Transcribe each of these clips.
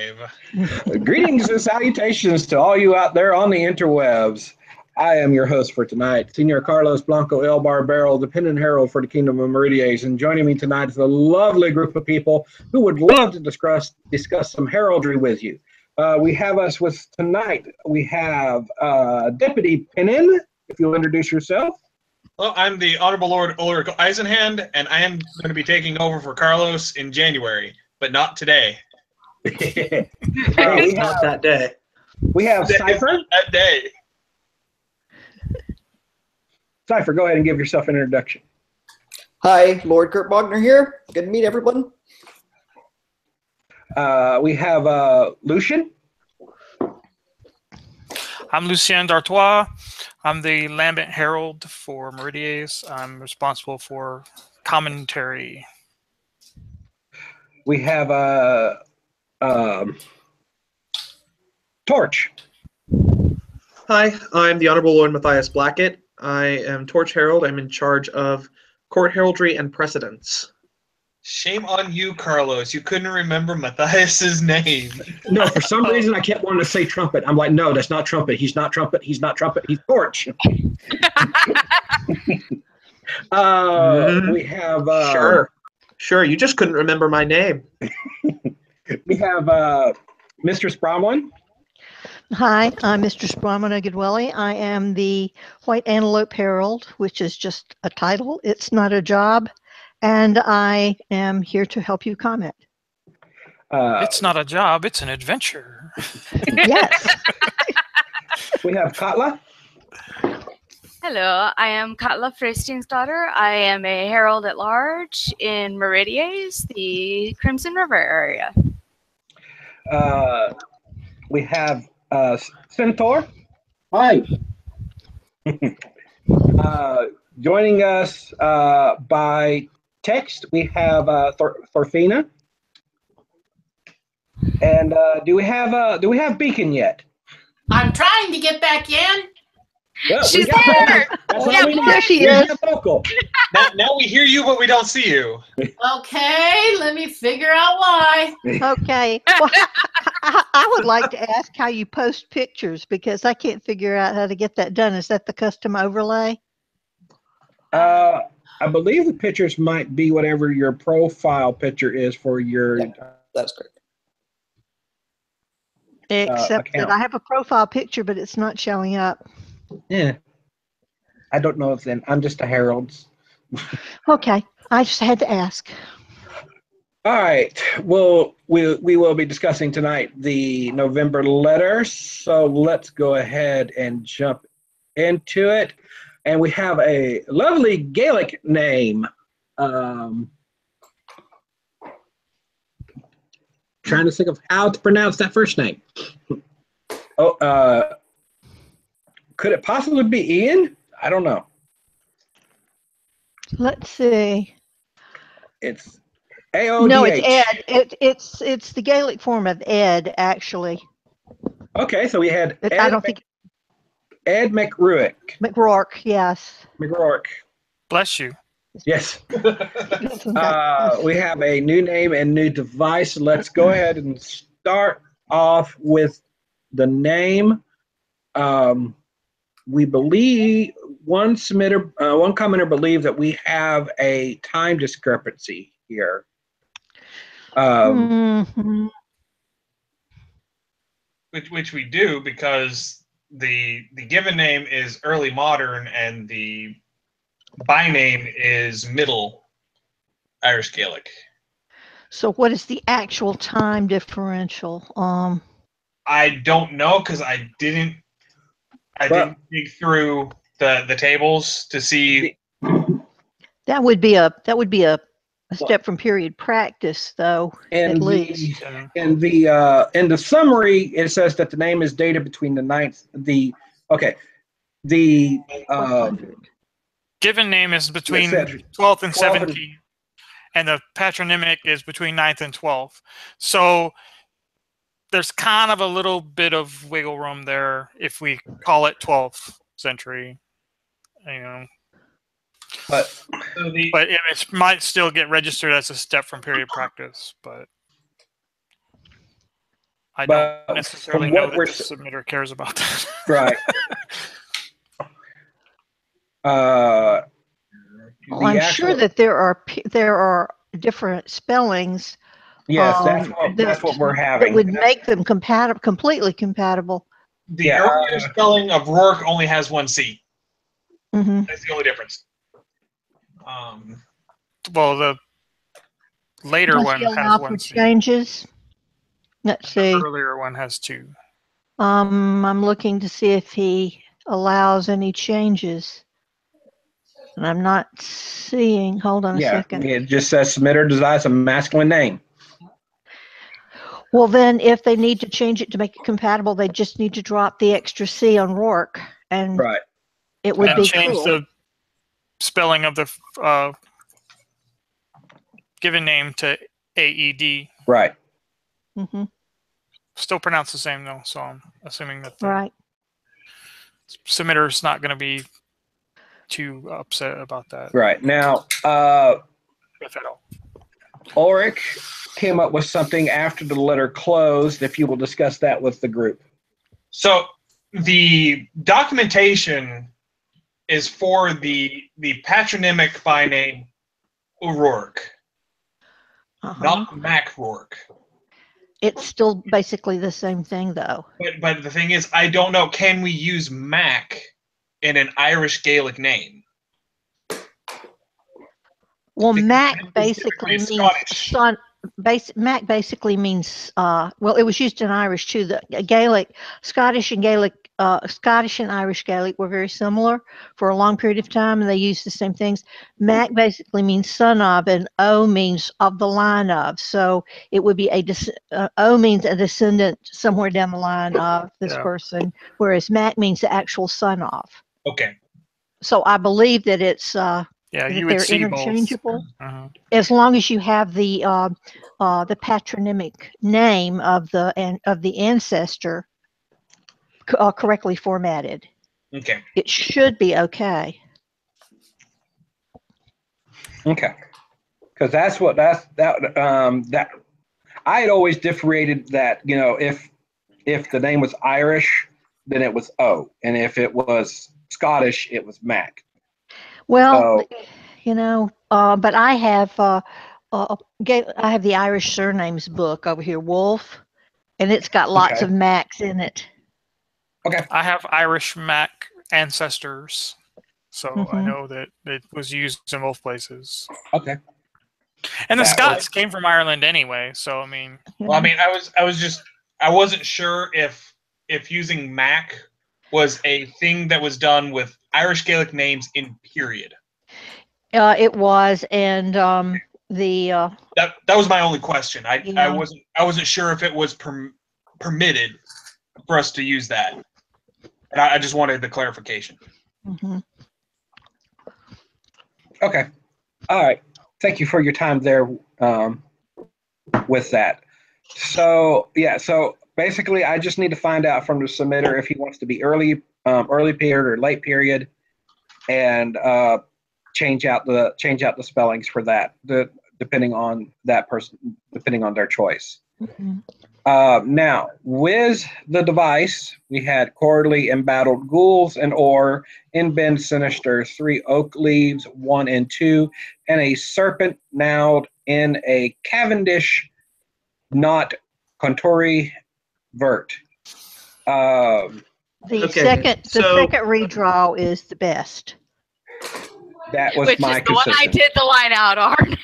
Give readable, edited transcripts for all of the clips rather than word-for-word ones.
live. Greetings and salutations to all you out there on the interwebs. I am your host for tonight, Senor Carlos Blanco El Barbero, the Pen and Herald for the Kingdom of Meridies. And joining me tonight is a lovely group of people who would love to discuss some heraldry with you. We have us with tonight, we have Deputy Pennin, if you'll introduce yourself. Well, I'm the Honorable Lord Ulrich Eisenhand, and I am going to be taking over for Carlos in January, but not today. It's not that day. We have Cypher. That day. Cypher, go ahead and give yourself an introduction. Hi, Lord Kurt Wagner here. Good to meet everyone. We have Lucian. I'm Lucien D'Artois. I'm the Lambent Herald for Meridies. I'm responsible for commentary. We have Torch. Hi, I'm the Honorable Lord Matthias Blackett. I am Torch Herald. I'm in charge of court heraldry and precedents. Shame on you, Carlos. You couldn't remember Matthias's name. No, for some reason I kept wanting to say trumpet. I'm like, no, that's not trumpet. He's not trumpet. He's not trumpet. He's Torch. We have Sure. You just couldn't remember my name. We have Mistress Bromlin. Hi, I'm Mistress Brahmana Goodwelly. I am the White Antelope Herald, which is just a title. It's not a job. And I am here to help you comment. It's not a job, it's an adventure. Yes. We have Katla. Hello, I am Katla Freystein's daughter. I am a herald at large in Meridies, the Crimson River area. We have Centaur. Hi. Joining us by text, we have Thorfina. And do we have Beacon yet? I'm trying to get back in. Well, She's there. That's all we need. There she Here's is. the vocal. Now we hear you, but we don't see you. Okay, let me figure out why. Okay. Well, I would like to ask how you post pictures because I can't figure out how to get that done. Is that the custom overlay? I believe the pictures might be whatever your profile picture is for your. Yeah, that's correct. Except account. that I have a profile picture, but it's not showing up. Yeah. I don't know if then I'm just a herald. Okay. I just had to ask. All right. Well, we will be discussing tonight the November letter. So let's go ahead and jump into it. And we have a lovely Gaelic name. Trying to think of how to pronounce that first name. Oh, could it possibly be Ian? I don't know. Let's see. It's AODH. No, it's Ed. It's the Gaelic form of Ed, actually. Okay, so we had I don't think Ed McRourke. McRourke. Yes. McRourke. Bless you. Yes. We have a new name and new device. Let's go ahead and start off with the name. We believe one commenter believes that we have a time discrepancy here. Which we do because the given name is early modern and the by name is middle Irish Gaelic. So what is the actual time differential? I don't know because I didn't dig through the tables to see. That would be a step from period practice, though. At least. In the summary, it says that the name is dated between the 9th. Given name is between 12th and 17th, and the patronymic is between 9th and 12th. So there's kind of a little bit of wiggle room there if we call it 12th century, But it might still get registered as a step from period practice. But I But don't necessarily from know what that we're the submitter cares about that. right. Well, I'm sure that there are different spellings. Yes, that's what we're having. That would make them completely compatible. The earlier spelling of Rourke only has one C. Mm-hmm. That's the only difference. Well, the later Does one he has allow one for C. changes? Let's see. The earlier one has 2. I'm looking to see if he allows any changes. And I'm not seeing. Hold on a second. It just says submitter desires a masculine name. Well, then if they need to change it to make it compatible, they just need to drop the extra C on Rourke, and Right. it would be change cool. the spelling of the given name to AED. Right. Mm-hmm. Still pronounced the same though, so I'm assuming that the Right. submitter's not going to be too upset about that. Right. Now, If at all. Ulrich came up with something after the letter closed, if you will discuss that with the group. So the documentation is for the patronymic by name O'Rourke, not Mac Rourke. It's still basically the same thing, though. But the thing is, I don't know. Can we use Mac in an Irish Gaelic name? Well, Because Mac basically means son. Mac basically means well, it was used in Irish too. The Gaelic, Scottish and Gaelic, Scottish and Irish Gaelic were very similar for a long period of time, and they used the same things. Mac basically means son of, and O means of the line of. So it would be O means a descendant somewhere down the line of this person, whereas Mac means the actual son of. Okay. So I believe that it's you they're would see interchangeable. both. As long as you have the patronymic name of the ancestor correctly formatted. Okay. It should be okay. Okay. Because that I had always differentiated that, if the name was Irish, then it was O, and if it was Scottish, it was Mac. Well, but I have I have the Irish surnames book over here, Wolf, and it's got lots of Macs in it. Okay. I have Irish Mac ancestors, so I know that it was used in both places. Okay. And the Scots came from Ireland anyway, so I mean. Well, I wasn't sure if using Mac was a thing that was done with Irish Gaelic names in period. It was, and that was my only question. I wasn't sure if it was permitted for us to use that, and I just wanted the clarification. Mm-hmm. Okay. All right. Thank you for your time there with that. So basically, I just need to find out from the submitter if he wants to be early period or late period, and change out the spellings for that, depending on that person, depending on their choice. Mm-hmm. Now, with the device, we had Corley embattled ghouls and or in bend sinister 3 oak leaves 1 and 2, and a serpent gnawed in a Cavendish knot contori vert. The second redraw is the best. That was Which my is the one I did the line out on.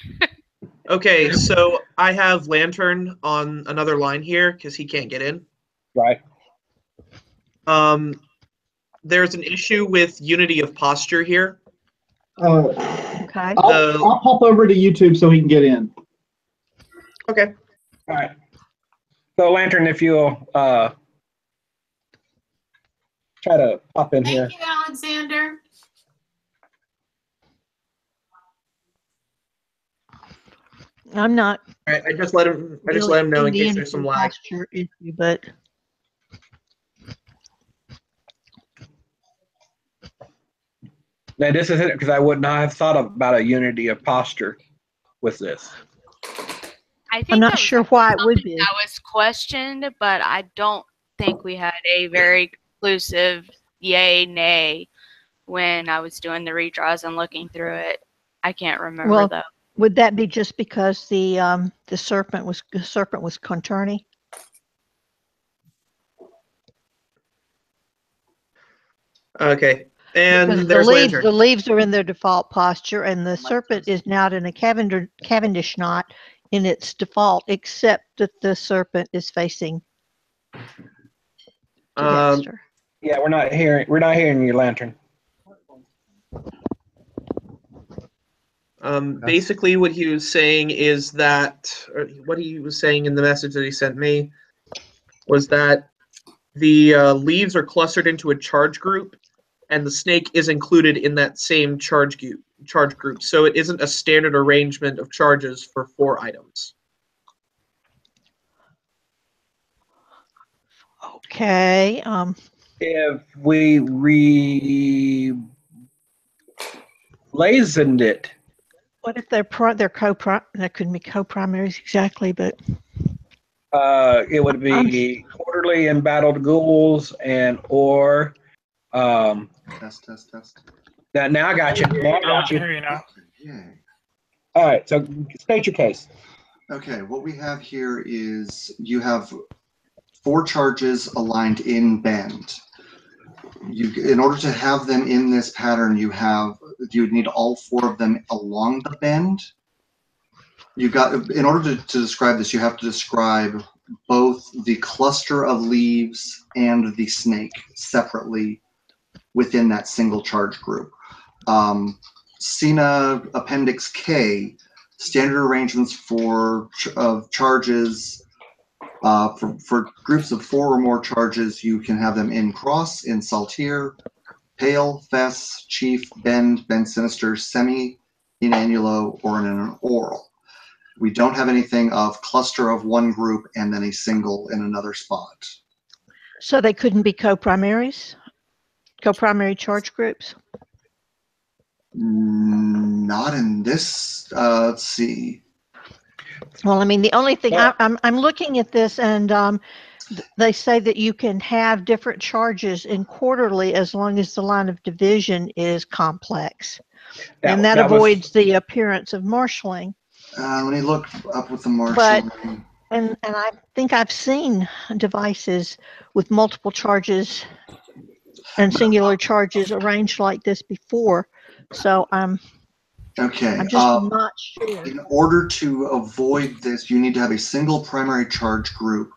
Okay, so I have Lantern on another line here because he can't get in. Right. There's an issue with unity of posture here. Okay. I'll pop over to YouTube so he can get in. Okay. All right. So Lantern, if you'll try to pop in here. Thank you, Alexander. I'm not. All right, I just let him know in case there's some lag. Issue, but Now this is it, because I would not have thought about a unity of posture with this. I think I'm not that was sure why it would something be. that was questioned, but I don't think we had a very conclusive yay, nay when I was doing the redraws and looking through it. I can't remember Well, though. would that be just because the serpent was Conturni? Okay. And Because there's Lantern. the leaves are in their default posture, and the serpent is now in a Cavendish knot in its default, except that the serpent is facing to Dexter. Yeah, we're not hearing your lantern. Basically, what he was saying is that, or what he was saying in the message that he sent me, was that the leaves are clustered into a charge group, and the snake is included in that same charge group. So it isn't a standard arrangement of charges for 4 items. Okay. If we blazoned it, What if they're That couldn't be co-primaries exactly, but it would be quarterly embattled ghouls or Test. now I got you. Now I got you. Yay. All right, so state your case. Okay, what we have here is you have 4 charges aligned in bend. In order to have them in this pattern, you would need all 4 of them along the bend. In order to describe this, you have to describe both the cluster of leaves and the snake separately within that single charge group. SINA Appendix K, standard arrangements of charges. For groups of 4 or more charges, you can have them in cross, in saltire, pale, fess, chief, bend sinister, semi, in annulo, or in an oral. We don't have anything of cluster of one group and then a single in another spot. so they couldn't be co-primary charge groups. Not in this. Let's see. Well, I mean, the only thing I'm looking at this, and they say that you can have different charges in quarterly as long as the line of division is complex, and that avoids the appearance of marshalling. Let me look up with the marshalling. And I think I've seen devices with multiple charges and singular charges arranged like this before, so I'm just not sure. In order to avoid this, you need to have a single primary charge group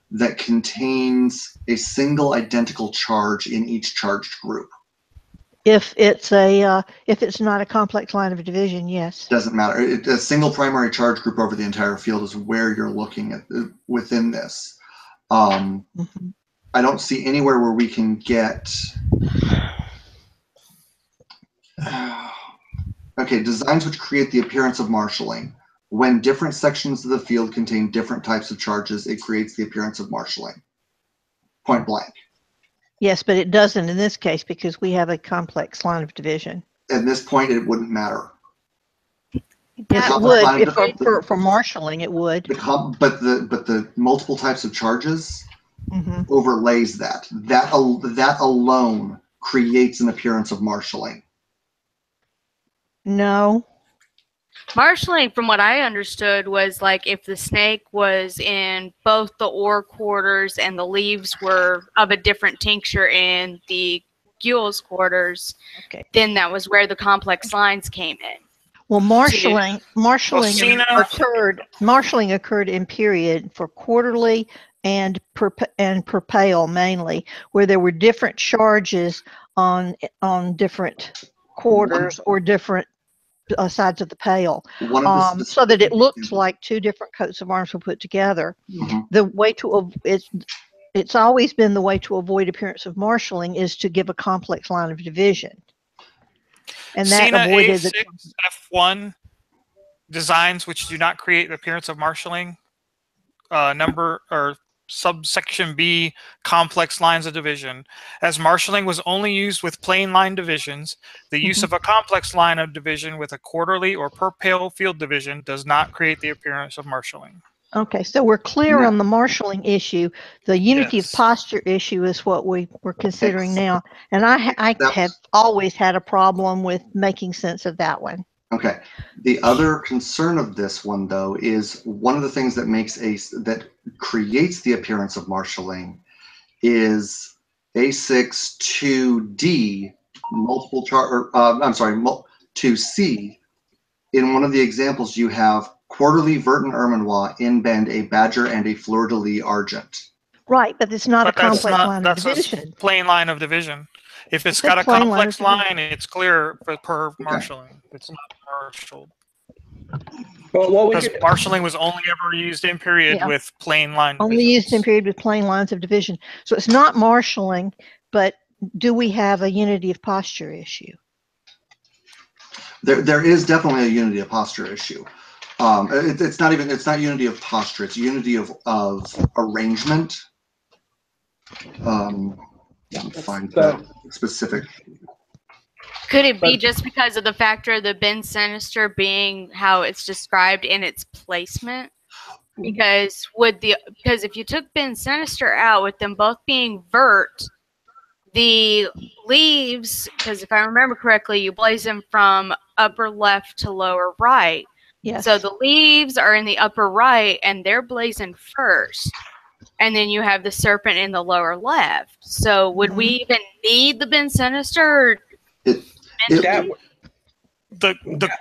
that contains a single identical charge in each charged group. If it's not a complex line of division, yes. Doesn't matter. A single primary charge group over the entire field is where you're looking at within this. I don't see anywhere where we can get. Okay, designs which create the appearance of marshalling. When different sections of the field contain different types of charges, it creates the appearance of marshalling. Point blank. Yes, but it doesn't in this case because we have a complex line of division. At this point, it wouldn't matter. Yes, it would. For marshalling, it would. But the multiple types of charges overlays that. That alone creates an appearance of marshalling. No. Marshalling, from what I understood, was like if the snake was in both the ore quarters and the leaves were of a different tincture in the Gules quarters, then that was where the complex lines came in. Well, marshalling occurred in period for quarterly and per pale mainly, where there were different charges on different quarters or different sides of the pale, so that it looked like 2 different coats of arms were put together. The way to it's always been the way to avoid appearance of marshalling is to give a complex line of division, and that SINA avoided A6 F1 designs which do not create the appearance of marshalling number or subsection B, complex lines of division. As marshalling was only used with plain line divisions, the use of a complex line of division with a quarterly or per pale field division does not create the appearance of marshalling. Okay, so we're clear on the marshalling issue. The unity of Yes. posture issue is what we're considering now. And I have always had a problem with making sense of that one. Okay. The other concern of this one, though, is one of the things that that creates the appearance of marshalling is A6 to D multiple chart. I'm sorry, to C. In one of the examples, you have quarterly Verton Erminois in bend a badger and a fleur de lis argent. Right, but it's not But a complex line of that's division. a plain line of division. If it's It's a got a plain line complex of division. line, it's clear per marshalling. It's not marshaled. Well, what we Because could, marshalling was only ever used in period Yeah. with plain line Only divisions. used in period with plain lines of division. So it's not marshalling, but do we have a unity of posture issue? There is definitely a unity of posture issue. It's not unity of posture. It's unity of arrangement. Find that specific. Could it be just because of the factor of the Ben Sinister being how it's described in its placement? Because if you took Ben Sinister out with them both being vert, the leaves, because if I remember correctly, you blaze them from upper left to lower right. Yes. So the leaves are in the upper right and they're blazing first. And then you have the serpent in the lower left. So would we even need the Ben Sinister? The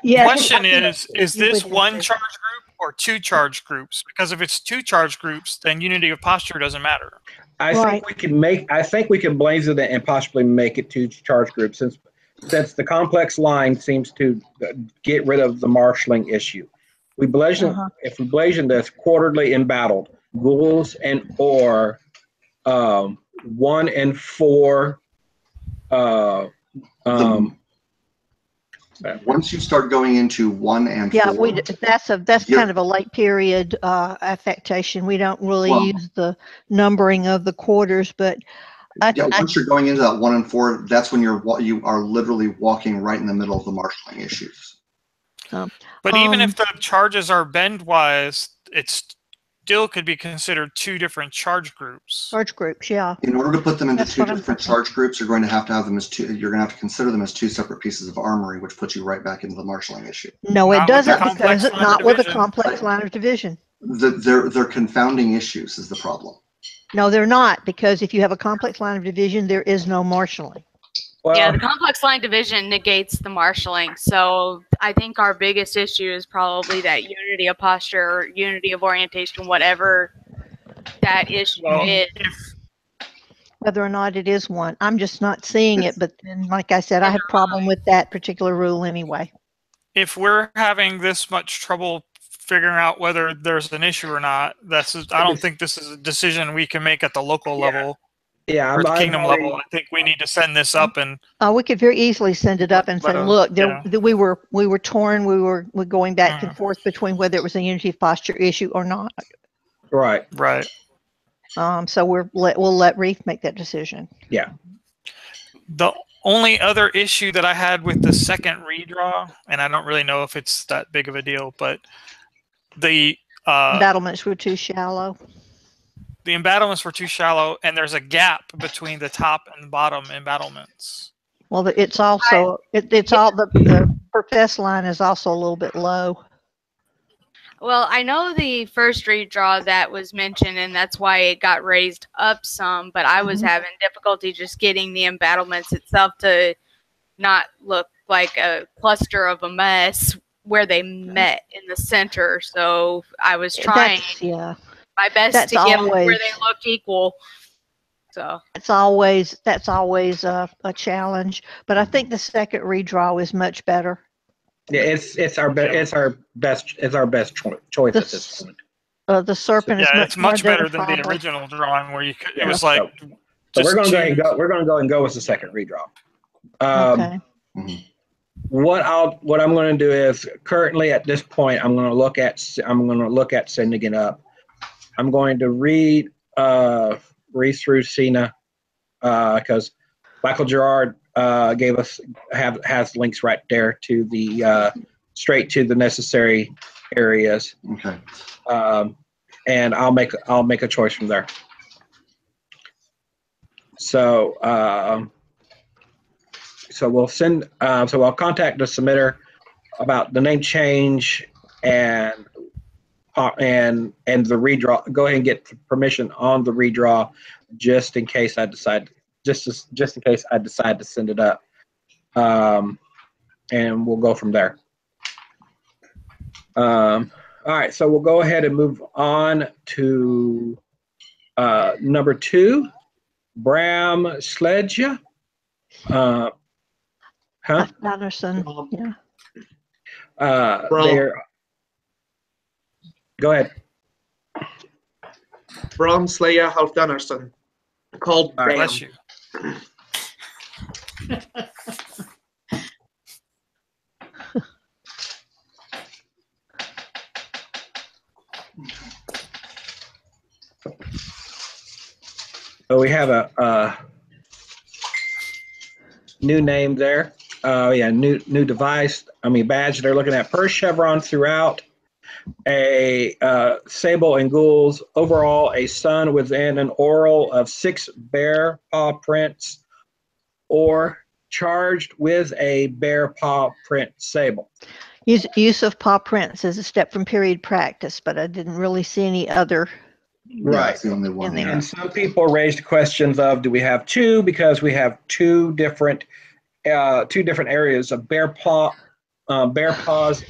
Yeah, question I think is this would one consider- charge group or two charge groups? Because if it's two charge groups, then unity of posture doesn't matter. I Right. think we can blaze it and possibly make it two charge groups since the complex line seems to get rid of the marshalling issue. We blazon if we blazon this quarterly embattled ghouls and or 1 and 4 Once you start going into 1 and 4, that's kind of a late period affectation. We don't really use the numbering of the quarters, but once you're going into that 1 and 4, that's when you are literally walking right in the middle of the marshalling issues. But even if the charges are bend-wise, it still could be considered two different charge groups. Charge groups, yeah. In order to put them into That's two what I'm different thinking. charge groups, you're going to have them as two. You're going to have to consider them as two separate pieces of armory, which puts you right back into the marshalling issue. No, it Not with the doesn't complex because line of not with a division. complex line of division. They're confounding issues is the problem. No, they're not, because if you have a complex line of division, there is no marshalling. well, Yeah, the complex line division negates the marshalling. So I think our biggest issue is probably that unity of posture or unity of orientation, whatever that issue is. Whether or not it is one. I'm just not seeing it, but then, like I said, I have a problem with that particular rule anyway. If we're having this much trouble figuring out whether there's an issue or not, I don't think this is a decision we can make at the local level yeah, or the I'm kingdom already- level. I think we need to send this up and We could very easily send it up and say, Let 'em- look, yeah. we were torn, we're going back and forth between whether it was a unity of posture issue or not. Right. right. So we'll let Reef make that decision. Yeah. The only other issue that I had with the second redraw, and I don't really know if it's that big of a deal, but the Battlements were too shallow. the embattlements were too shallow, and there's a gap between the top and bottom embattlements. Well, it's also it's all the professed line is also a little bit low. Well, I know the first redraw that was mentioned, and that's why it got raised up some, but I was having difficulty just getting the embattlements itself to not look like a cluster of a mess where they met in the center. So I was trying my best That's to get them where always- they look equal. So That's always a challenge, but I think the second redraw is much better. Yeah, it's our best choice at this point. The serpent is Yeah, much it's much more better than the identifiable. original drawing where you could, Yeah, it was like So just we're going to two- go. We're going to go and go with the second redraw. Okay. What I'm going to do is currently at this point I'm going to look at sending it up. I'm going to read Reese through Cena, because Michael Gerard has links right there to the straight to the necessary areas. Okay. And I'll make a choice from there. So we'll send. So I'll contact the submitter about the name change and the redraw. Go ahead and get permission on the redraw, just in case I decide. Just in case I decide to send it up, and we'll go from there. All right, so we'll go ahead and move on to number 2, Bram Sledge. Anderson. Yeah. Go ahead. Bram Sleja Halfdanarson. Called All right, Bam. Bless you. So we have a new name there. New device. Badge. They're looking at per chevron throughout. A sable and ghouls. Overall, a sun within an oral of 6 bear paw prints, or charged with a bear paw print sable. Use of paw prints is a step from period practice, but I didn't really see any other. Right. That's the only one. In there. And some people raised questions of, do we have 2? Because we have two different areas of bear paws,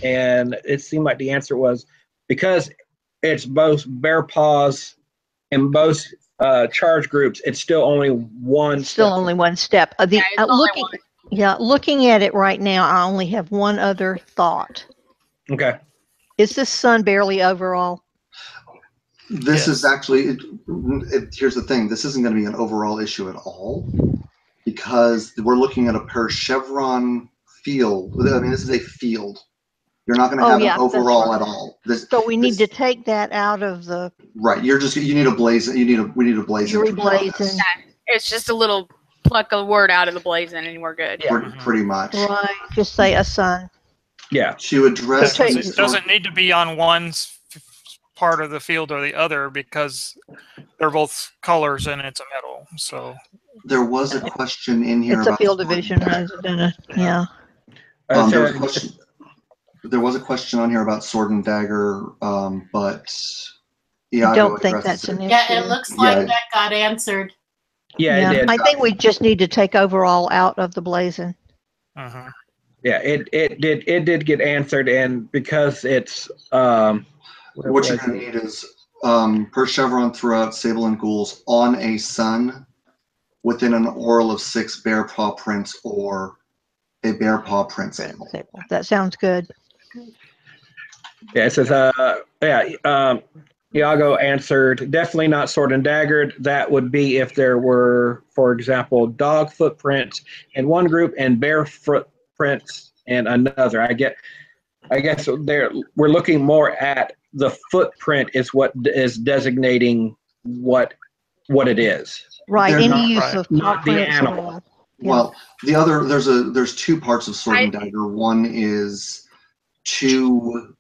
and it seemed like the answer was because it's both bear paws and both charge groups. It's still only one. Only one step. Yeah, it's only one. Looking at it right now, I only have one other thought. Okay. Is this sun barely overall? This is actually, here's the thing, this isn't going to be an overall issue at all, because we're looking at a per chevron field. This is a field. You're not going to have an overall at all. So we need to take that out of the. Right. You need a blazon. We need a blazon. Blazon. It's just a little pluck a word out of the blazon and we're good. Yeah. Pretty much. Right. Just say a sun. Yeah. To address. It doesn't need to be on one part of the field or the other, because they're both colors and it's a metal. So there was a question in here. It's a field division rather than a There was a question on here about sword and dagger, but I don't think that's an issue. Yeah, it looks like that got answered. Yeah, it did. I think we just need to take overall out of the blazon. Yeah, it did get answered, and because it's what you're going to need is per chevron throughout sable and ghouls on a sun within an oral of 6 bear paw prints or a bear paw print sable. That sounds good. Yeah, it says Iago answered, definitely not sword and daggered. That would be if there were, for example, dog footprints in one group and bear footprints in another. I guess we're looking more at the footprint is what is designating what it is. Right. They're Any use of not the prints animal. Well, the other there's 2 parts of sword and dagger. One is 2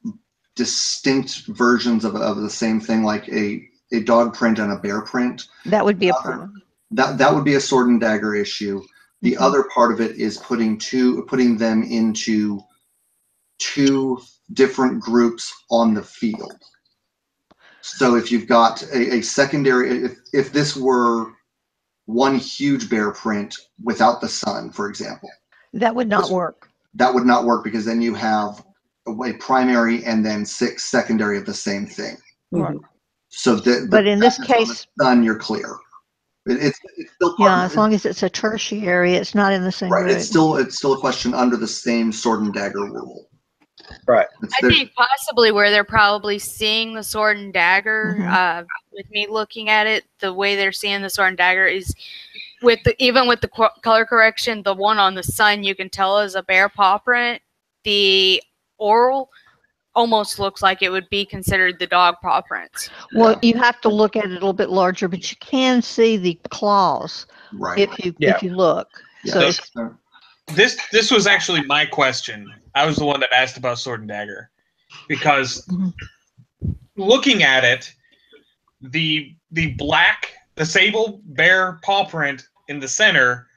distinct versions of the same thing, like a dog print and a bear print. That would be a problem. That would be a sword and dagger issue. The other part of it is putting them into 2 different groups on the field. So if you've got a secondary, if this were one huge bear print without the sun, for example, that would not work. That would not work, because then you have a primary and then 6 secondary of the same thing. Right. So but in this case, sun, you're clear. It's still as long as it's a tertiary, it's not in the same right. group. It's still a question under the same sword and dagger rule. Right. I think possibly where they're probably seeing the sword and dagger, with me looking at it, the way they're seeing the sword and dagger is even with the color correction, the one on the sun you can tell is a bear paw print. The oral almost looks like it would be considered the dog paw prints. Well, you have to look at it a little bit larger, but you can see the claws Right. if you look. Yeah. So This was actually my question. I was the one that asked about Sword and Dagger, because looking at it, the sable bear paw print in the center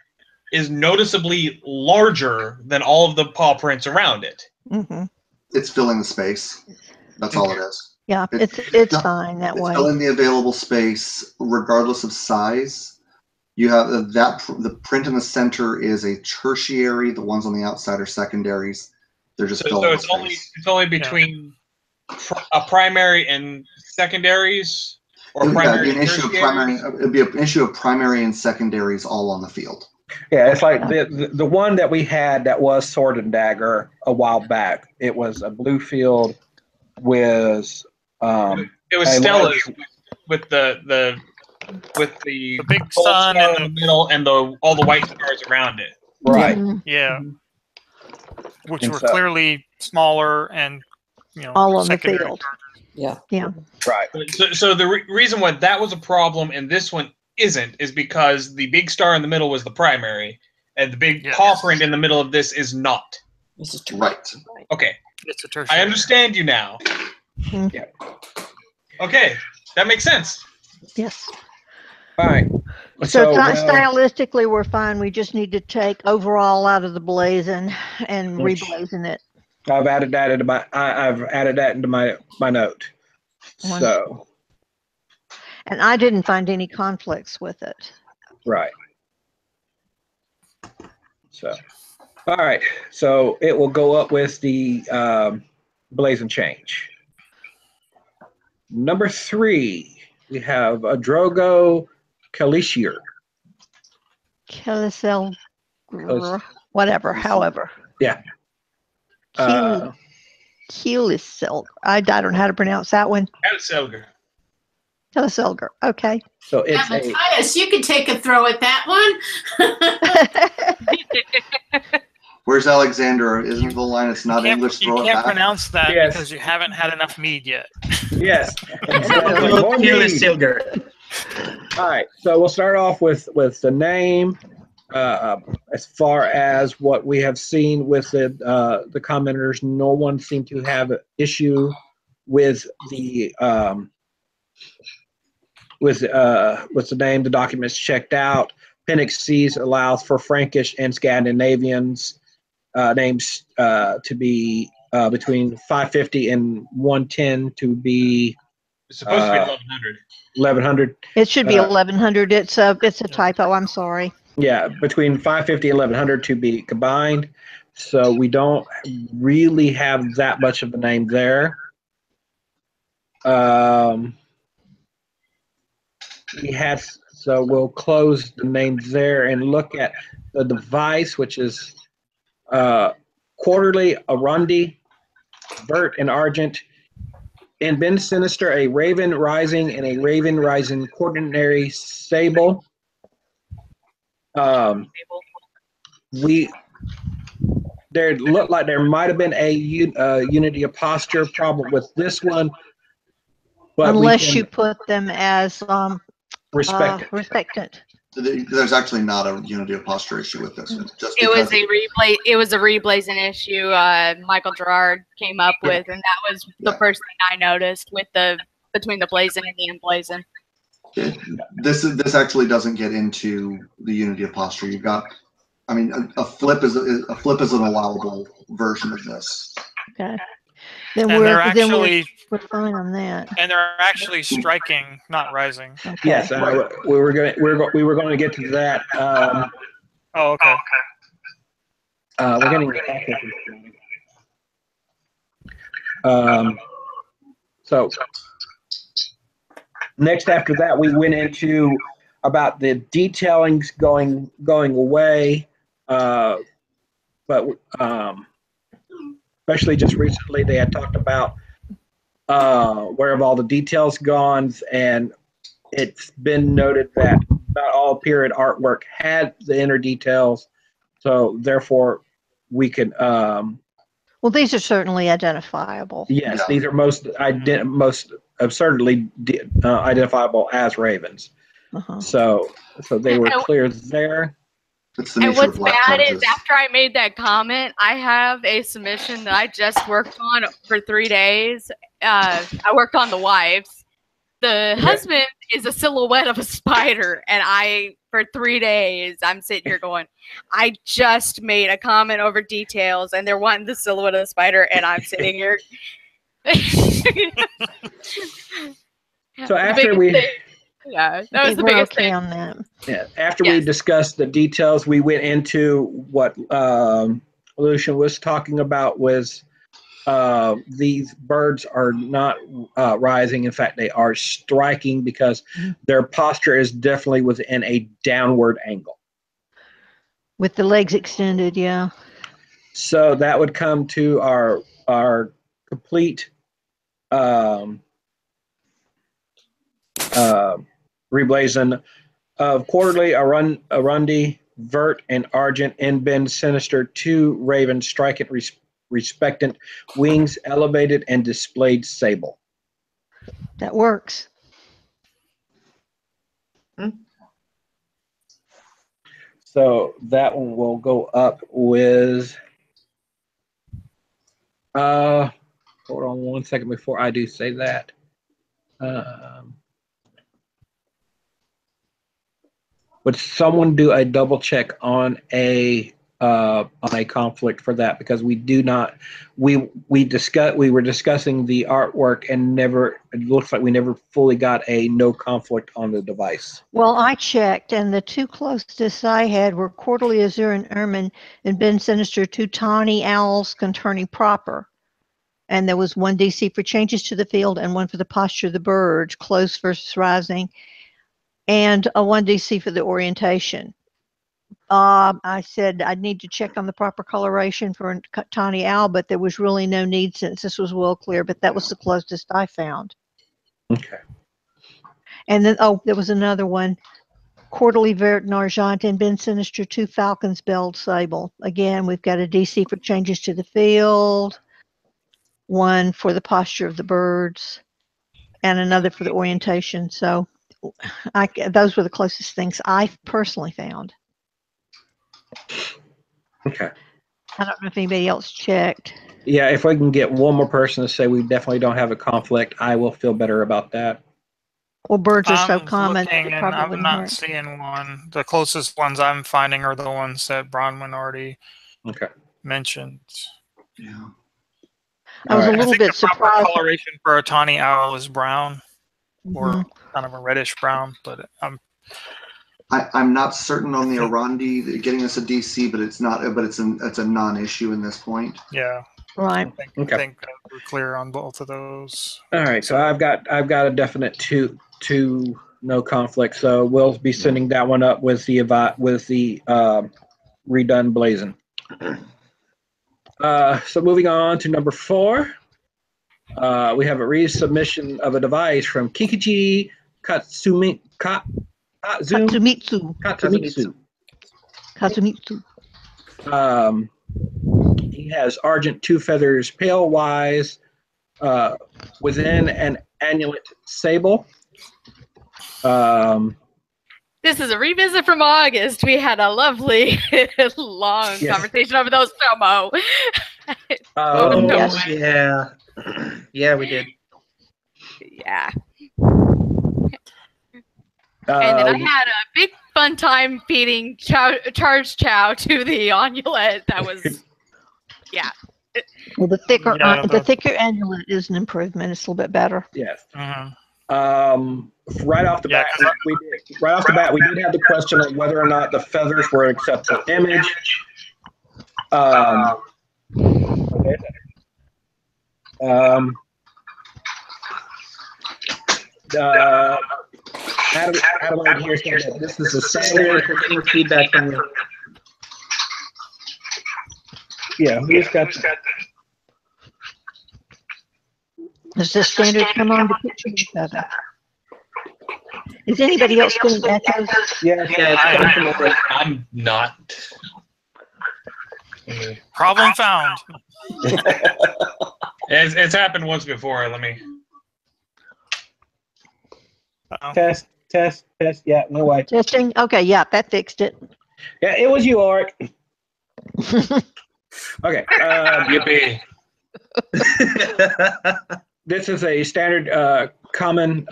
is noticeably larger than all of the paw prints around it. Mhm. It's filling the space. That's all it is. Yeah, It's it's fine that way. Filling the available space, regardless of size. You have the print in the center is a tertiary. The ones on the outside are secondaries. They're just filling the space. It's only between a primary and secondaries, or It'd primary be an and issue of tertiaries? primary. It'd be an issue of primary and secondaries all on the field. Yeah, it's like the one that we had that was Sword and Dagger a while back. It was a blue field with It was a Stella's large- with the big gold sun star and in the middle and all the white stars around it. right. Yeah. Which And were so- clearly smaller and All on the secondary field. charges. Yeah. Yeah. Right. So the reason why that was a problem and this one isn't is because the big star in the middle was the primary, and the big paw print in the middle of this is not. This is Right. Okay. It's a tertiary. I understand you now. Yeah. Okay, that makes sense. Yes. Fine. So well, stylistically, we're fine. We just need to take overall out of the blazon and Which- reblazon it. I've added that into my note. One- So And I didn't find any conflicts with it. right. So all right. So it will go up with the blazon change. Number 3, we have a Drogo Kalishir. Kelisel, whatever, however. Yeah. Kelisel. I don't know how to pronounce that one. Selger. Keliselger. Okay. So it's Yeah, a Matthias, you could take a throw at that one. Where's Alexander? Isn't the line? It's not English. You Throw it can't back. pronounce that Yes. because you haven't had enough mead yet. yes. Little Kila Silger. All right, so we'll start off with the name. As far as what we have seen with the commenters, no one seemed to have an issue with the name. The documents checked out. Penix Seas allows for Frankish and Scandinavians names to be between 550 and 110 to be It's supposed to be 1100. 1100. It should be 1100. It's a typo. I'm sorry. Yeah, between 550 and 1100 to be combined. So we don't really have that much of a name there. So we'll close the names there and look at the device, which is quarterly Arundi, Vert and Argent, and Ben Sinister, a Raven Rising and a Raven Rising Quaternary Sable. There looked like there might have been a Unity of Posture problem with this one, but Unless you put them as respect it. respectant. There's actually not a Unity of Posture issue with this. Just It was because a replay. It was a reblazing issue. Michael Gerard came up with, and that was the first thing I noticed with between the blazon and the emblazon. this actually doesn't get into the Unity of Posture. You've got, I mean, a flip is an allowable version of this. Okay. Then And they're actually we're fine on that. and they're actually striking, not rising. Okay. Yes, we were going to get to that. Oh, okay. We're getting so next after that we went into about the detailings going away, but especially just recently they had talked about where have all the details gone, and it's been noted that not all period artwork had the inner details, so therefore we could Well, these are certainly identifiable. Yes, Yeah. these are most absurdly identifiable as ravens. Uh-huh. So they were clear there. It's the And nature what's of black bad charges. is after I made that comment, I have a submission that I just worked on for 3 days. I worked on the wives. The husband is a silhouette of a spider, and for 3 days, I'm sitting here going, I just made a comment over details, and they're wanting the silhouette of the spider, and I'm sitting here. So after we yeah, that was the We're biggest okay thing. on that. Yeah, after we discussed the details, we went into what Lucian was talking about was these birds are not rising. In fact, they are striking because their posture is definitely within a downward angle. With the legs extended, yeah. So that would come to our complete reblazon of quarterly Arundi, Vert, and Argent in bend sinister 2 Raven strikant respectant wings elevated and displayed sable. That works. So that one will go up with hold on one second before I do say that. Would someone do a double check on a conflict for that, because we do not we were discussing the artwork and it looks like we never fully got a no conflict on the device. Well, I checked, and the 2 closest I had were Quarterly Azure and Ermine and Ben Sinister 2 Tawny Owls Conturning proper. And there was 1 DC for changes to the field and 1 for the posture of the bird, close versus rising, and a 1 DC for the orientation. I said I'd need to check on the proper coloration for a tawny owl, but there was really no need since this was well clear, but that was the closest I found. Okay. And then, there was another one. Quarterly Vert and Argent and Ben Sinister 2 Falcons Belled Sable. Again, we've got a DC for changes to the field, 1 for the posture of the birds, and another for the orientation. So those were the closest things I personally found. Okay. I don't know if anybody else checked. Yeah, if we can get one more person to say we definitely don't have a conflict, I will feel better about that. Well, birds are so common. And I'm not seeing one. The closest ones I'm finding are the ones that Bronwyn already mentioned. Yeah. I was a little bit the proper surprised. coloration for a tawny owl is brown, or kind of a reddish brown, but I'm not certain on the Arundi getting us a DC, but it's not. But it's a non-issue in this point. yeah. Right. I think we're clear on both of those. All right, so I've got a definite two no conflict. So we'll be sending that one up with the redone blazon. So moving on to number 4, we have a resubmission of a device from Kikichi Katsumitsu. He has Argent 2 Feathers Pale Wise within an annulet sable. This is a revisit from August. We had a lovely long conversation over those promo. Yes. Yeah. Yeah, we did. Yeah. And then I had a big fun time feeding charge chow to the onulet. That was, yeah. Well, the thicker annulet is an improvement. It's a little bit better. Yes. Right off the bat, we did have the question of whether or not the feathers were an acceptable image. Adam here said that this is a standard. We're getting feedback from you. Yeah, who's got? Does the standard come on the picture of the feather? Is anybody else getting echoes? Yeah, I'm not. Problem found. It's happened once before. Let me. Test. Yeah, no way. Testing. Okay, yeah, that fixed it. Yeah, it was you, Ulrich. Okay. Yippee. This is a standard common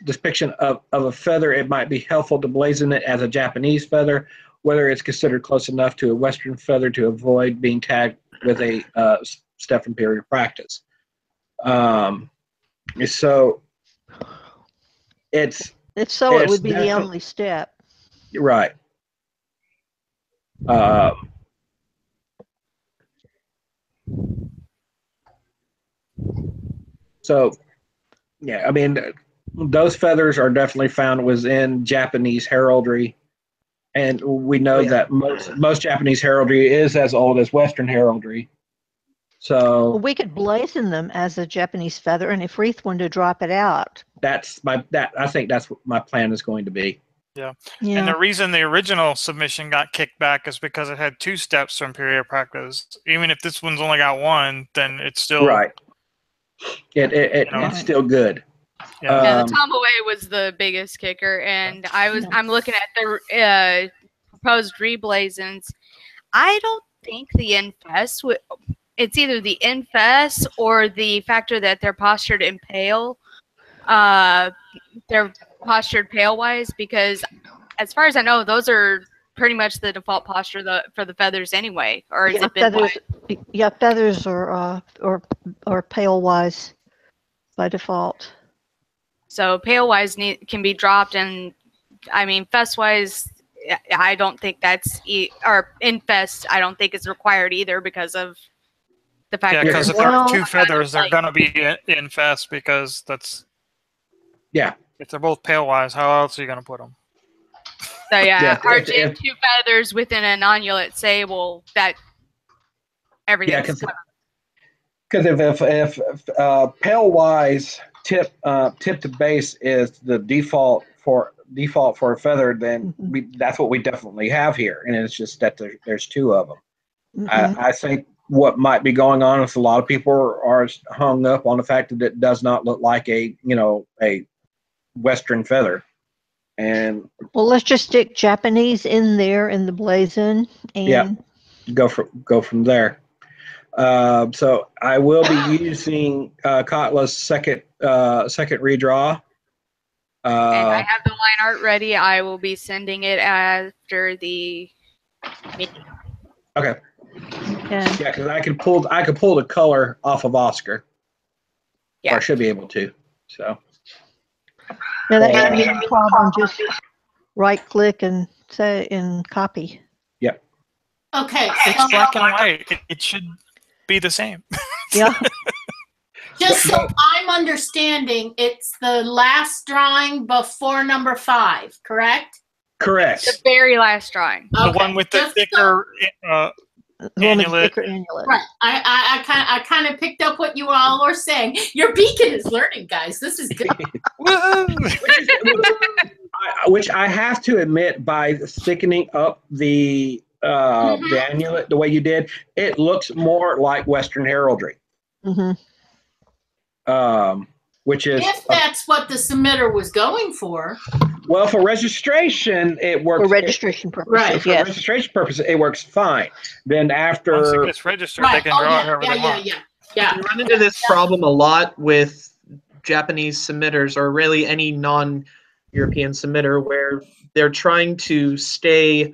depiction of a feather. It might be helpful to blazon it as a Japanese feather, whether it's considered close enough to a Western feather to avoid being tagged with a step imperial practice. So it would be the only step. Right. So, yeah, I mean, those feathers are definitely found within Japanese heraldry, and we know that most Japanese heraldry is as old as Western heraldry. So we could blazon them as a Japanese feather, and if Reith wanted to drop it out, I think that's what my plan is going to be. Yeah. And the reason the original submission got kicked back is because it had 2 steps to imperial practice. Even if this one's only got 1, then it's still right. It's still good. Yeah, the Tomaway was the biggest kicker, and I'm looking at the proposed reblazons. I don't think the Infest it's either the Infest or the factor that they're postured in pale. They're postured pale-wise, because as far as I know, those are pretty much the default posture for the feathers anyway. Or has it been feathers? Yeah, feathers or pale-wise by default. So pale-wise can be dropped, and I mean fest-wise, I don't think that's or Infest. I don't think it's required either because of the fact. Yeah, because if there are 2 feathers, they're gonna be Infest because that's. Yeah. If they're both pale-wise, how else are you gonna put them? So yeah, RJ 2 feathers within an onnulate sable, that everything. Yeah, because if pale-wise tip to base is the default for a feather, then that's what we definitely have here, and it's just that there's 2 of them. I think what might be going on is a lot of people are hung up on the fact that it does not look like a Western feather. And well, let's just stick Japanese in there in the blazon, and go from there. So I will be using Katla's second redraw. And I have the line art ready. I will be sending it after the meeting. Okay. Yeah, because I could pull the color off of Oscar. Yeah, or I should be able to. So. Now that shouldn't be a problem. Just right-click and say and copy. Yep. Okay. It's black and white. It should be the same. Yeah. Just so I'm understanding, it's the last drawing before number 5, correct? Correct. The very last drawing. The one with the thicker annulet. Right. I kind of picked up what you all were saying. Your beacon is learning, guys. This is good. Which I have to admit, by thickening up the annulet the way you did, it looks more like Western heraldry. Which is if that's what the submitter was going for. Well, for registration, it works. For registration purposes, right? For registration purposes, it works fine. Then after once it gets registered, they can draw however they want. Yeah. We run into this problem a lot with Japanese submitters, or really any non-European submitter, where they're trying to stay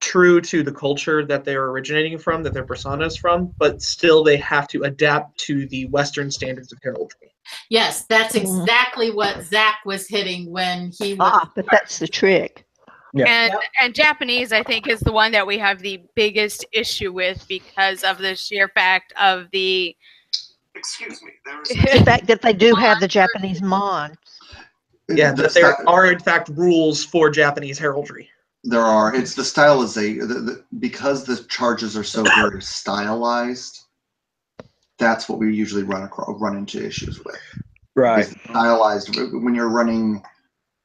true to the culture that they're originating from, that their persona is from, but still they have to adapt to the Western standards of heraldry. Yes, that's exactly what Zach was hitting when he was. But that's the trick. Yeah. And Japanese, I think, is the one that we have the biggest issue with because of the sheer fact of the. Excuse me. The fact that they do have the Japanese mon. Yeah, that there are in fact rules for Japanese heraldry. There are. It's the stylization, because the charges are so very stylized. That's what we usually run into issues with. Right. Stylized, when you're running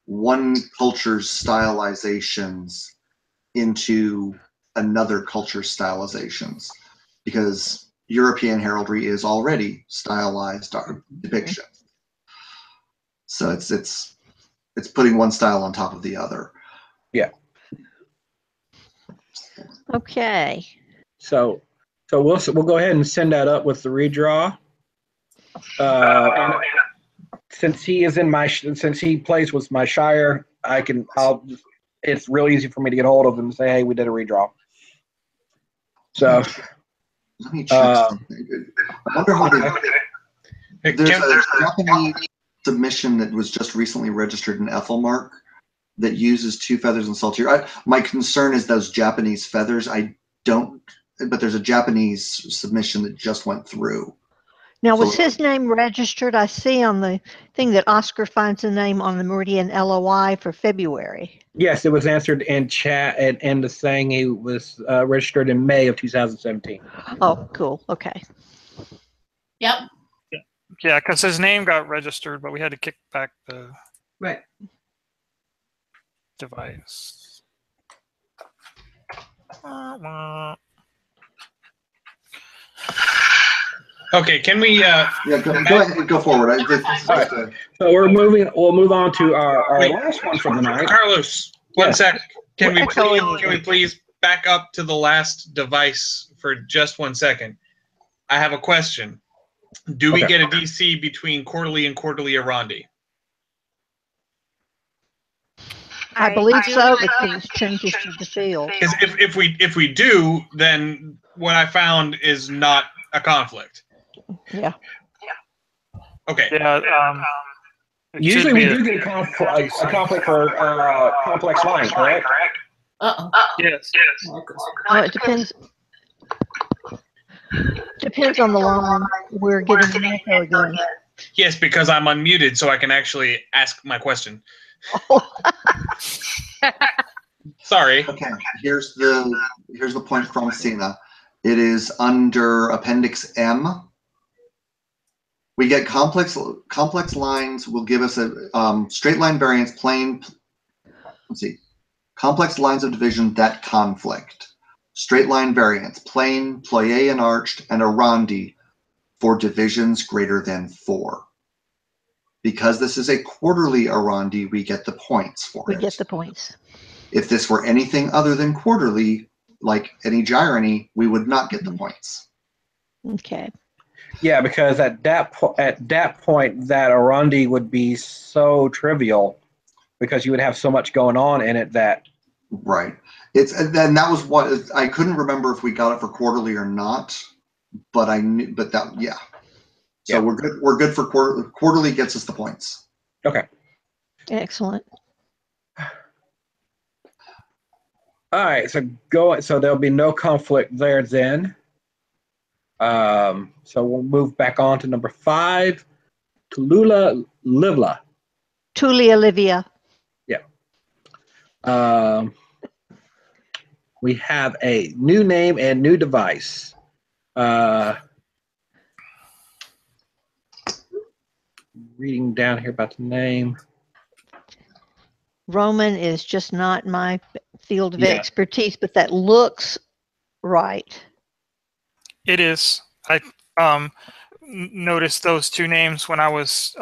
one culture's stylizations into another culture's stylizations, because European heraldry is already stylized depiction. So it's putting one style on top of the other. Yeah. Okay. So we'll go ahead and send that up with the redraw. And since he plays with my Shire, it's real easy for me to get hold of him and say, hey, we did a redraw. So let me check. I wonder how there's a Japanese submission that was just recently registered in Ethelmark that uses 2 feathers and saltire. My concern is those Japanese feathers. But there's a Japanese submission that just went through. Now, was his name registered? I see on the thing that Oscar finds the name on the Meridian LOI for February. Yes, it was answered in chat, and the saying it was registered in May of 2017. Oh, cool. Okay. Yep. Yeah, because his name got registered, but we had to kick back the device. Okay, can we? Yeah, go ahead, go forward. So we'll move on to our last one for the night. Carlos, one sec. Can we echoing. please back up to the last device for just 1 second? I have a question. Do we get a DC between quarterly and quarterly Arondi? I believe so, because it changes to the field. Because if we do, then what I found is not a conflict. Yeah. Okay. Yeah. Usually we do get a conflict for complex line, correct? Yes. Oh, it depends. Depends on the line. We're getting an echo again. Yes, because I'm unmuted, so I can actually ask my question. Sorry. Okay, here's the point from Cena. It is under Appendix M. We get complex lines will give us a straight line variance plane. Let's see. Complex lines of division that conflict. Straight line variance, plane, ployé and arched, and Arondi for divisions greater than 4. Because this is a quarterly Arondi, we get the points for it. We get the points. If this were anything other than quarterly, like any Gyrony, we would not get the points. Okay. Yeah, because at that point, that Arondi would be so trivial because you would have so much going on in it that. Right. And that was what I couldn't remember if we got it for quarterly or not, but I knew. But that, yeah. So we're good. We're good for quarterly. Quarterly gets us the points. Okay. Excellent. All right. So there'll be no conflict there then. So we'll move back on to number 5, Tulula Livla. Tulia Livia. Yeah. We have a new name and new device. Reading down here about the name. Roman is just not my field of expertise, but that looks right. It is. I noticed those 2 names when I was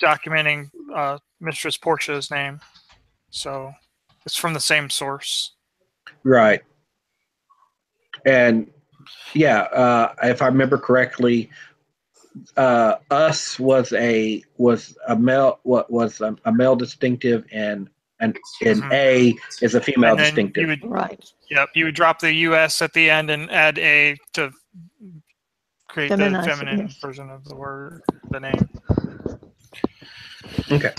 documenting Mistress Portia's name. So it's from the same source. Right. And if I remember correctly, us was a male distinctive and A is a female distinctive. Right. Yep. You would drop the US at the end and add A to create the feminine version of the name. Okay.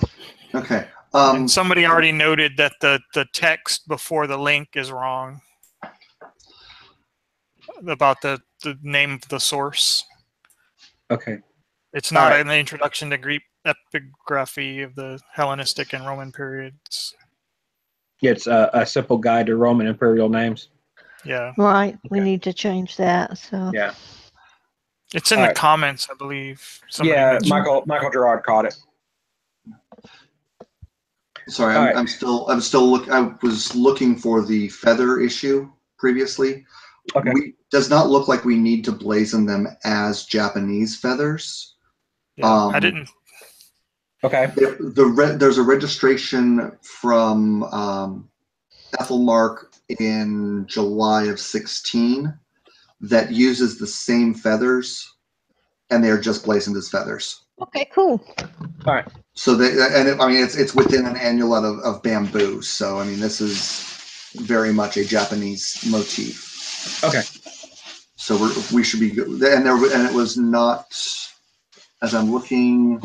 Okay. And somebody already noted that the text before the link is wrong about the name of the source. Okay. It's not an introduction to Greek epigraphy of the Hellenistic and Roman periods. It's a simple guide to Roman imperial names. Yeah. Right. We need to change that. So. Yeah. It's in the comments, I believe. Michael Gerard caught it. Sorry, I was looking for the feather issue previously. Okay. Does not look like we need to blazon them as Japanese feathers. Yeah, I didn't. Okay. There's a registration from Ethelmark in July of 16 that uses the same feathers, and they are just blazoned as feathers. Okay, cool. All right. So it's within an annulet of bamboo. So I mean, this is very much a Japanese motif. Okay. So we should be good. And it was not, as I'm looking,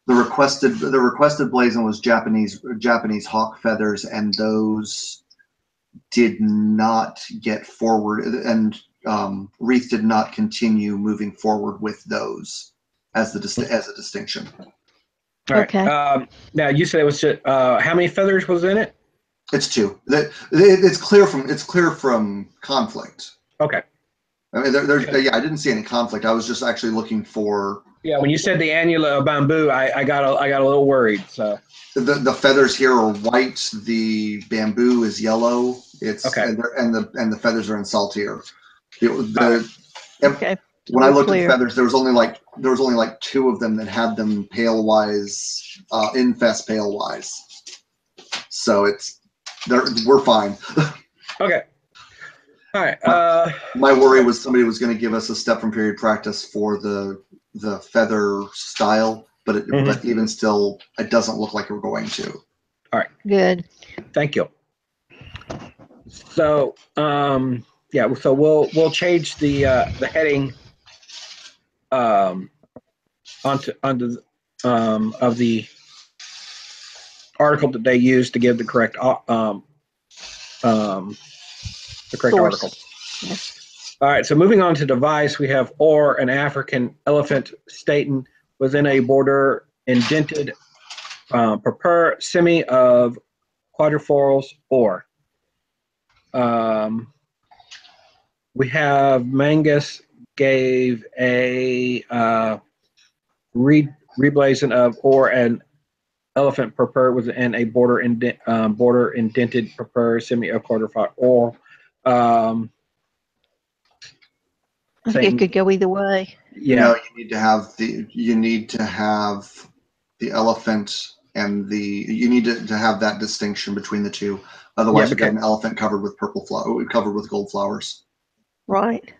the requested blazon was Japanese hawk feathers, and those did not get forward, and Wreath did not continue moving forward with those as a distinction. All right. Okay. Now you said it was just, how many feathers was in it? It's 2. It's clear from conflict. Okay. I mean, I didn't see any conflict. I was just actually looking for. Yeah, when you said the annulet of bamboo, I got a little worried. So the feathers here are white. The bamboo is yellow. It's okay. And the feathers are in saltier. Okay. When I looked at the feathers, there was only like 2 of them that had them pale wise, infest pale wise. So we're fine. Okay. All right. My worry was somebody was going to give us a step from period practice for the feather style, but but even still, it doesn't look like we're going to. All right. Good. Thank you. So yeah, so we'll change the heading onto of the article that they used to give the correct article. Yes. All right, so moving on to device, we have or an African elephant staten within a border indented per semi of quadrifoils or. We have Mangus gave a reblazon of or an elephant per within a border indented per semi of quadrifoil or. I think it could go either way. Yeah. No, you need to have the elephant and you need to have that distinction between the two. Otherwise, you got an elephant covered with covered with gold flowers. Right.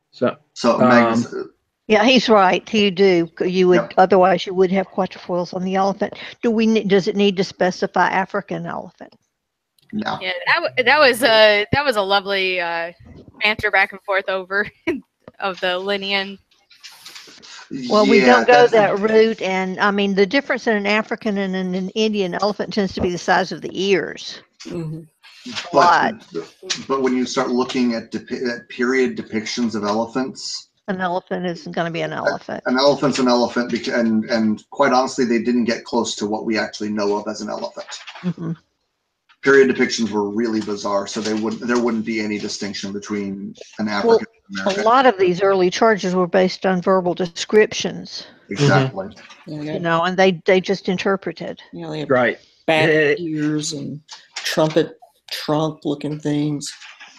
So Magnus, yeah, he's right. You do. You would otherwise you would have quatrefoils on the elephant. Does it need to specify African elephant? No. Yeah, that was a lovely banter back and forth over of the Linnean. Well, we don't go that route, and I mean the difference in an African and an Indian elephant tends to be the size of the ears. Mm-hmm. But when you start looking at period depictions of elephants, an elephant isn't going to be an elephant. An elephant's an elephant, and quite honestly, they didn't get close to what we actually know of as an elephant. Mm-hmm. Period depictions were really bizarre, so there wouldn't be any distinction between an African and American. A lot of these early charges were based on verbal descriptions. Exactly. Mm-hmm. And they just interpreted. They have right. Bat ears and trumpet trunk looking things.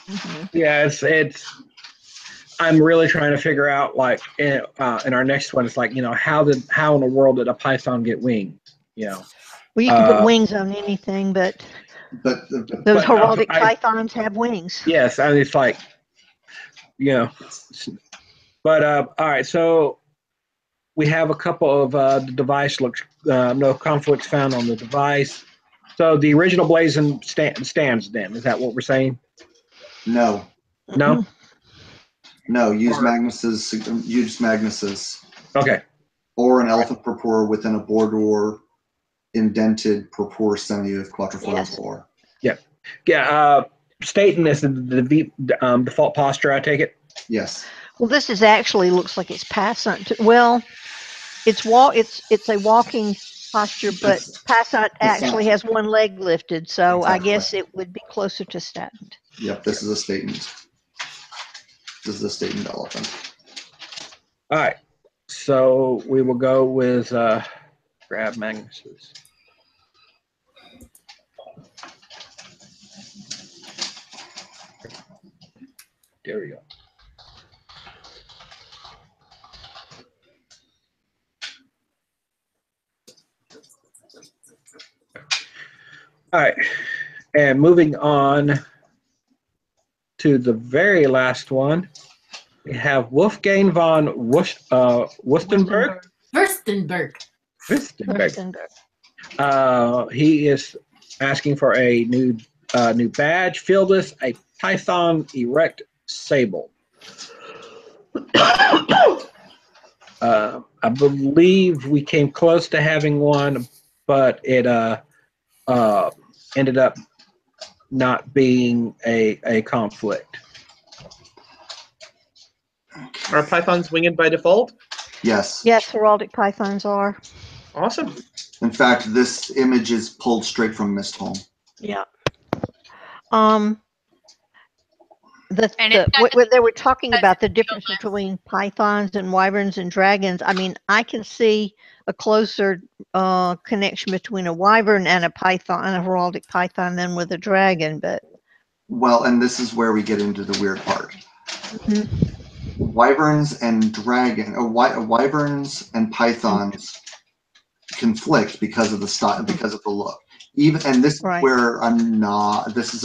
Mm-hmm. Yeah, it's. I'm really trying to figure out, like, in our next one, it's like, how in the world did a python get wings? Well, you can put wings on anything, but those heraldic pythons have wings. Yes, I mean, it's like, but all right, so we have a couple of the device looks no conflicts found on the device. So the original blazon stands then. Is that what we're saying? No. No. No. Use Magnus's. Okay. Or an elephant purpur within a border indented purpur semi with quatrefoils or. Yeah. Yeah. Staten is the default posture, I take it? Yes. Well, this is actually looks like it's passant. Well, it's a walking posture, but passant actually has one leg lifted, so exactly. I guess it would be closer to staten. Yep, this is a statened. This is a statened elephant. All right. So we will go with grab Magnus's. There we go. All right, and moving on to the very last one, we have Wolfgang von Wurstenberg. Wurstenberg. He is asking for a new badge. Fieldless, a Python erect sable. I believe we came close to having one, but it ended up not being a conflict. Are pythons winged by default? Yes. Yes, heraldic pythons are. Awesome. In fact, this image is pulled straight from Mistholm. Yeah. They were talking about the difference between pythons and wyverns and dragons. I mean, I can see a closer connection between a wyvern and a python, and a heraldic python, than with a dragon. But well, and this is where we get into the weird part. Wyverns and wyverns and pythons conflict because of the style, because of the look. And this is where I'm not. This is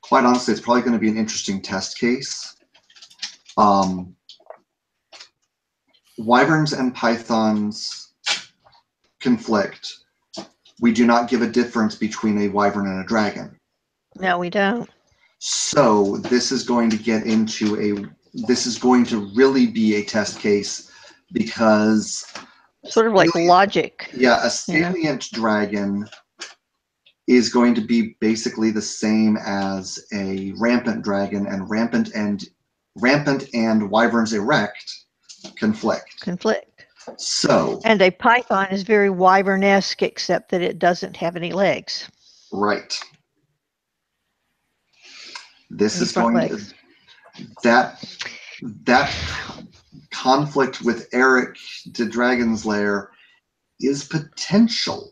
quite honestly, it's probably going to be an interesting test case. Wyverns and pythons conflict. We do not give a difference between a wyvern and a dragon. No, we don't. So this is going to get into this is going to really be a test case, because sort of like logic. Yeah, a salient dragon is going to be basically the same as a rampant dragon, and rampant and wyverns erect conflict. So. And a python is very wyvern-esque, except that it doesn't have any legs. Right. This is going to that conflict with Eric to Dragon's Lair is potential.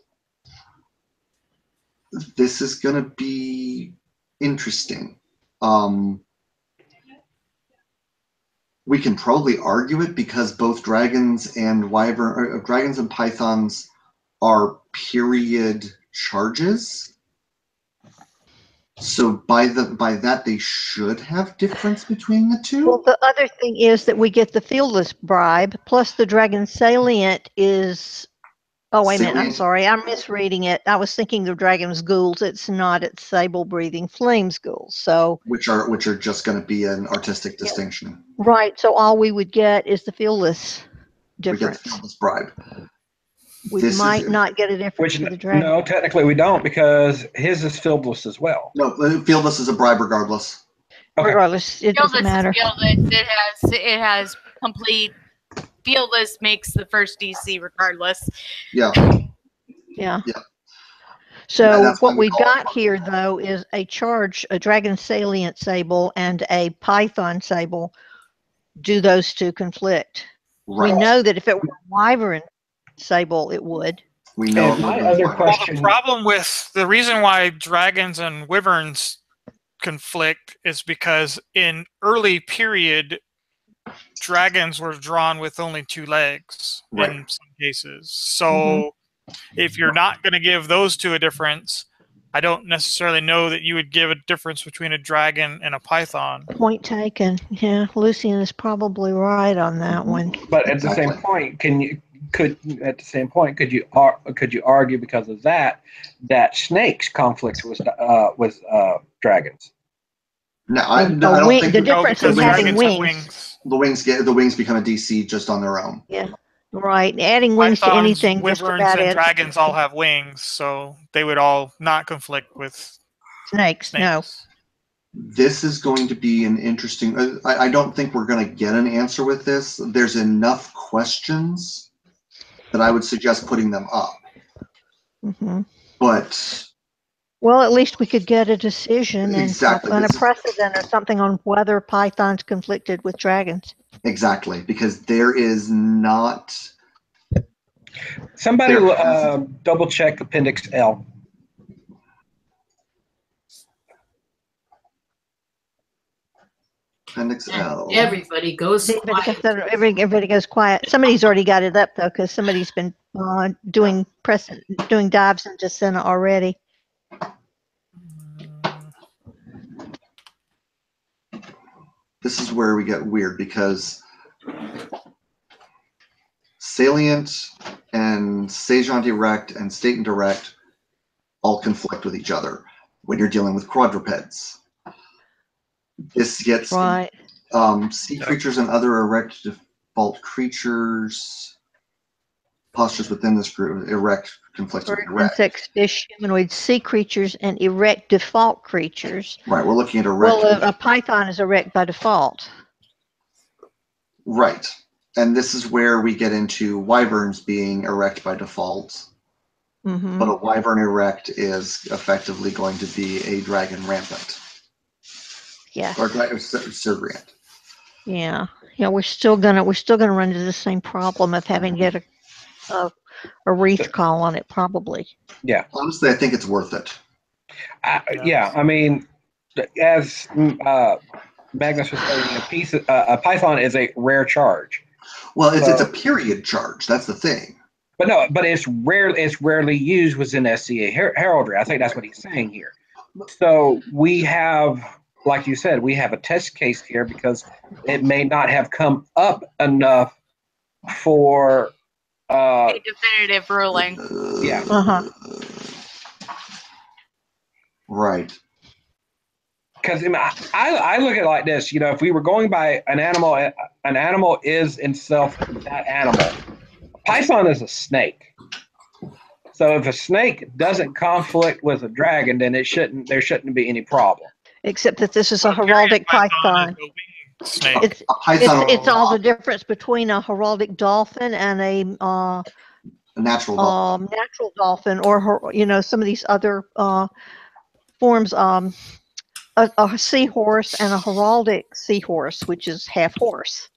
This is going to be interesting. We can probably argue it because both dragons and dragons and pythons are period charges. So by that they should have difference between the two. Well, the other thing is that we get the fieldless bribe, plus the dragon salient is. Oh, wait a minute. I'm sorry. I'm misreading it. I was thinking the dragon's ghouls. It's not. It's sable breathing flames ghouls. So which are just going to be an artistic distinction. Right. So all we would get is the fieldless difference. We get the fieldless bribe. We might not get a difference with the dragon. No, technically we don't, because his is fieldless as well. No, fieldless is a bribe regardless. Okay. Regardless, it doesn't matter. It has complete. Fieldless makes the first DC regardless. Yeah. Yeah. So what we got here, though, is a dragon salient sable and a python sable. Do those two conflict? Right. We know that if it were a wyvern sable, it would. We know. My other question. Well, the problem with the reason why dragons and wyverns conflict is because in early period, dragons were drawn with only 2 legs in some cases. So if you're not going to give those two a difference, I don't necessarily know that you would give a difference between a dragon and a python. Point taken. Yeah, Lucian is probably right on that one. But at the same point, could you argue because of that snakes conflicts with dragons? No, I don't think the difference is having wings. The wings become a DC just on their own. Yeah, right. Adding wings to anything, wyverns, just about and it. dragons all have wings, so they would all not conflict with snakes. No. This is going to be an interesting. I don't think we're going to get an answer with this. There's enough questions that I would suggest putting them up. But. Well, at least we could get a decision and a precedent or something on whether pythons conflicted with dragons. Exactly, because there is not. Somebody double check Appendix L. Appendix L. Everybody goes quiet. Everybody goes quiet. Somebody's already got it up though, because somebody's been doing dives into Senna already. This is where we get weird because salient and Sejan direct and state and direct all conflict with each other when you're dealing with quadrupeds. This gets right. Sea creatures and other erect default creatures. Postures within this group erect conflicts with erect. Insects, fish, humanoids, sea creatures, and erect default creatures. Right, we're looking at erect. Well, a python is erect by default. Right, and this is where we get into wyverns being erect by default. Mm-hmm. But a wyvern erect is effectively going to be a dragon rampant. Yes. Or Sergrant. Yeah. Yeah, we're still gonna run into the same problem of having to get a wreath call on it, probably. Yeah. Honestly, I think it's worth it. Yeah, I mean, as Magnus was saying, a python is a rare charge. Well, it's a period charge. That's the thing. But it's rarely used within SCA heraldry. I think that's what he's saying here. So we have, like you said, we have a test case here because it may not have come up enough for a definitive ruling. Yeah. Uh-huh. Right. Because I look at it like this, if we were going by an animal is itself that animal. A python is a snake. So if a snake doesn't conflict with a dragon, then there shouldn't be any problem. Except that this is a heraldic python. Snake. It's all the difference between a heraldic dolphin and a natural dolphin. Natural dolphin, or some of these other forms. A seahorse and a heraldic seahorse, which is half horse.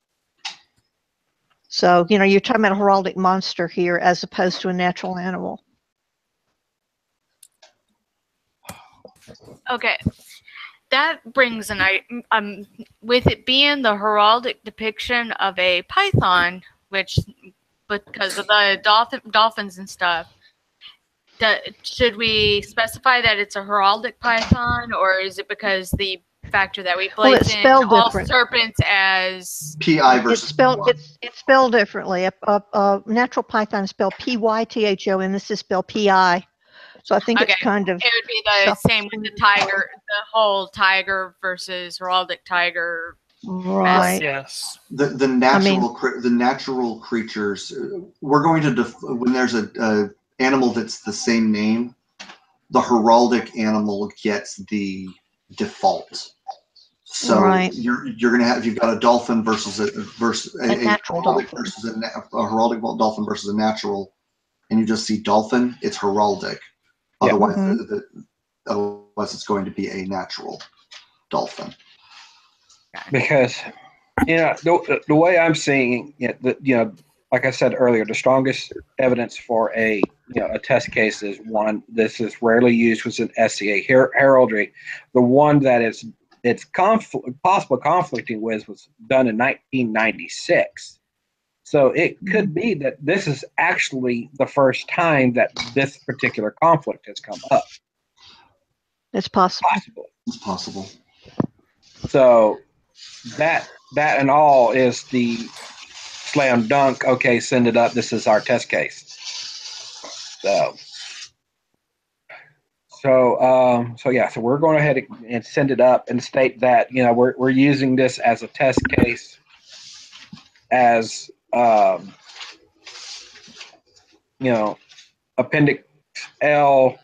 So you're talking about a heraldic monster here as opposed to a natural animal. Okay. That brings with it being the heraldic depiction of a python, which because of the dolphins and stuff, should we specify that it's a heraldic python, or is it because the factor that we place in all different. Serpents as PI versus it's spelled differently. A natural python is spelled PYTHO, and this is spelled PI. So I think it's kind of. It would be the same with the tiger, the whole tiger versus heraldic tiger. Right. Yes. The natural creatures. We're going to when there's a animal that's the same name, the heraldic animal gets the default. So you're going to have, if you've got a dolphin versus a natural dolphin versus a heraldic dolphin versus a natural, and you just see dolphin, it's heraldic. Otherwise, otherwise it's going to be a natural dolphin. Because the way I'm seeing it, like I said earlier, the strongest evidence for a test case is one. This is rarely used within SCA heraldry. The one that it's possible conflicting with was done in 1996. So it could be that this is actually the first time that this particular conflict has come up. It's possible. It's possible. So that and all is the slam dunk. Okay, send it up. This is our test case. So we're going ahead and send it up and state that we're using this as a test case as Appendix L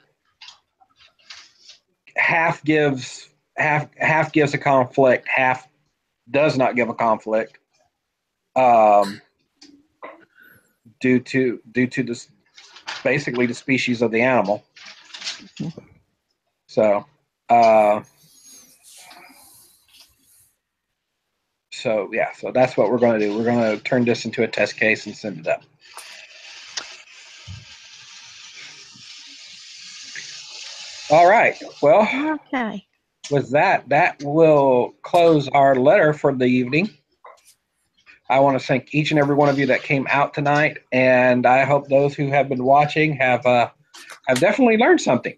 half gives a conflict, half does not give a conflict, due to this basically the species of the animal. So that's what we're going to do. We're going to turn this into a test case and send it up. All right. Well. Okay. with that, that will close our letter for the evening. I want to thank each and every one of you that came out tonight, and I hope those who have been watching have definitely learned something.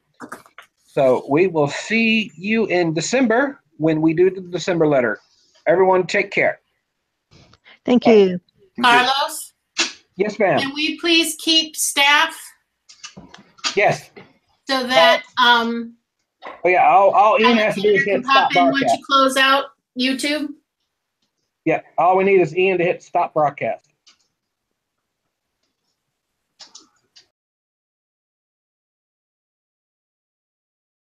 So we will see you in December when we do the December letter. Everyone, take care. Thank you. Carlos, Yes, ma'am. can we please keep staff Yes. so that Oh yeah. All Ian has to do is can hit stop pop in once broadcast. you close out YouTube? Yeah. All we need is Ian to hit stop broadcast.